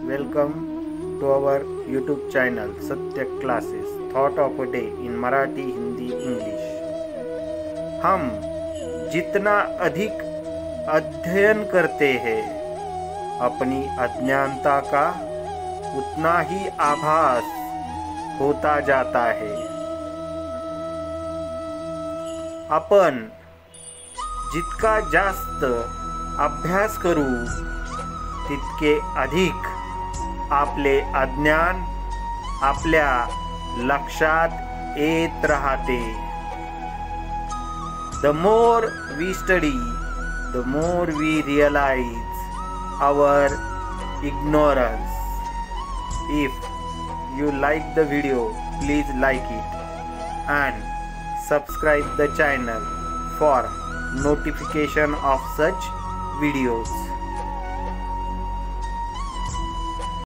Welcome to our YouTube channel Satya classes thought of a day in Marathi, Hindi, English. हम जितना अधिक अध्ययन करते हैं अपनी अज्ञानता का उतना ही आभास होता जाता है। आपण जितका जास्त अभ्यास करू तितके अधिक आपले अज्ञान आपल्या लक्षात येत राहते। The more we study, the more we realize our ignorance. If you like the video, please like it and subscribe the channel for notification of such videos.